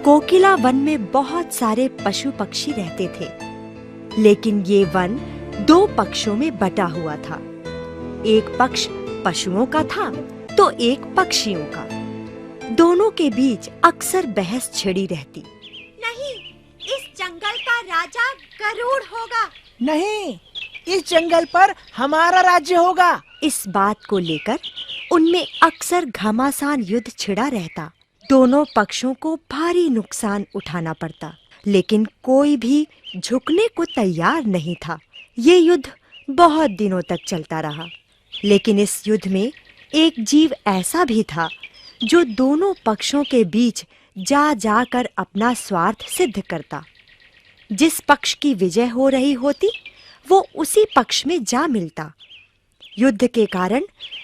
कोकिला one में बहुत सारे पशु पक्षी रहते थे, लेकिन ये वन दो पक्षों में बटा हुआ था। एक पक्ष पशुओं का था तो एक पक्षियों का। दोनों के बीच अक्सर बहस छिड़ी रहती। नहीं, इस जंगल का राजा गरुड़ होगा। नहीं, इस जंगल पर हमारा राज्य होगा। इस बात को लेकर उनमें अक्सर घमासान युद्ध छिड़ा रहता। दोनों पक्षों को भारी नुकसान उठाना पड़ता, लेकिन कोई भी झुकने को तैयार नहीं था। ये युद्ध बहुत दिनों तक चलता रहा, लेकिन इस युद्ध में एक जीव ऐसा भी था जो दोनों पक्षों के बीच जा जाकर अपना स्वार्थ सिद्ध करता। जिस पक्ष की विजय हो रही होती, वो उसी पक्ष में जा मिलता। युद्ध के कारण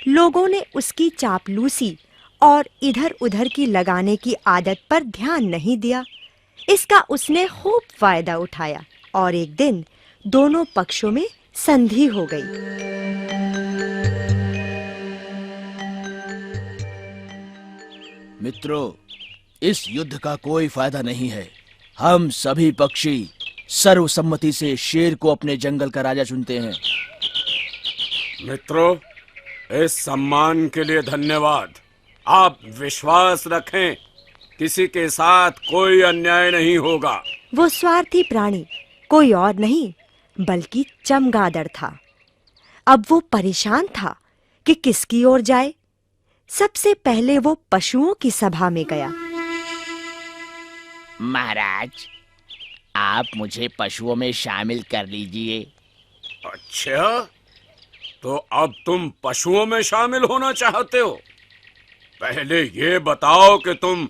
लोगों ने उसकी चापलूसी और इधर-उधर की लगाने की आदत पर ध्यान नहीं दिया। इसका उसने खूब फायदा उठाया और एक दिन दोनों पक्षों में संधि हो गई। मित्रों, इस युद्ध का कोई फायदा नहीं है। हम सभी पक्षी सर्वसम्मति से शेर को अपने जंगल का राजा चुनते हैं। मित्रों, इस सम्मान के लिए धन्यवाद। आप विश्वास रखें, किसी के साथ कोई अन्याय नहीं होगा। वो स्वार्थी प्राणी कोई और नहीं बल्कि चमगादड़ था। अब वो परेशान था कि किसकी ओर जाए। सबसे पहले वो पशुओं की सभा में गया। महाराज, आप मुझे पशुओं में शामिल कर लीजिए। अच्छा, तो अब तुम पशुओं में शामिल होना चाहते हो? पहले ये बताओ कि तुम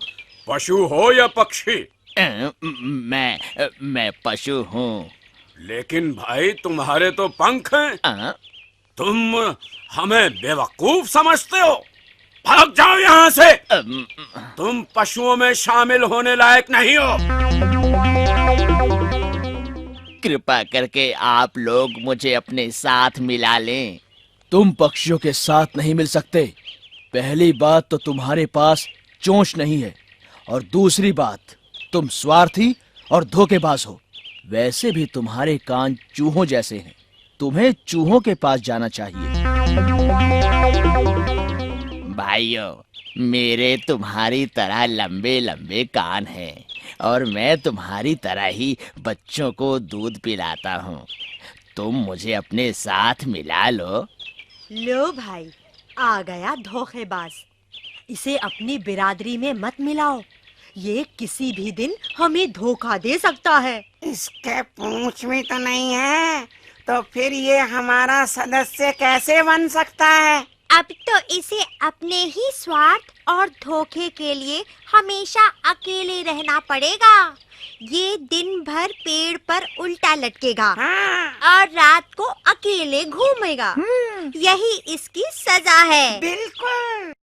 पशु हो या पक्षी? मैं पशु हूँ। लेकिन भाई, तुम्हारे तो पंख हैं। तुम हमें बेवकूफ समझते हो? भाग जाओ यहाँ से। तुम पशुओं में शामिल होने लायक नहीं हो। कृपा करके आप लोग मुझे अपने साथ मिला लें। तुम पक्षियों के साथ नहीं मिल सकते। पहली बात तो तुम्हारे पास चोंच नहीं है, और दूसरी बात, तुम स्वार्थी और धोखेबाज हो। वैसे भी तुम्हारे कान चूहों जैसे हैं। तुम्हें चूहों के पास जाना चाहिए। भाइयों, मेरे तुम्हारी तरह लंबे लंबे कान हैं और मैं तुम्हारी तरह ही बच्चों को दूध पिलाता हूँ। तुम मुझे अपने साथ मिला लो। लो भाई, आ गया धोखेबाज। इसे अपनी बिरादरी में मत मिलाओ। ये किसी भी दिन हमें धोखा दे सकता है। इसके पूंछ में तो नहीं है, तो फिर ये हमारा सदस्य कैसे बन सकता है? अब तो इसे अपने ही स्वार्थ और धोखे के लिए हमेशा अकेले रहना पड़ेगा। ये दिन भर पेड़ पर उल्टा लटकेगा। हाँ। और रात को अकेले घूमेगा। यही इसकी सजा है। बिल्कुल।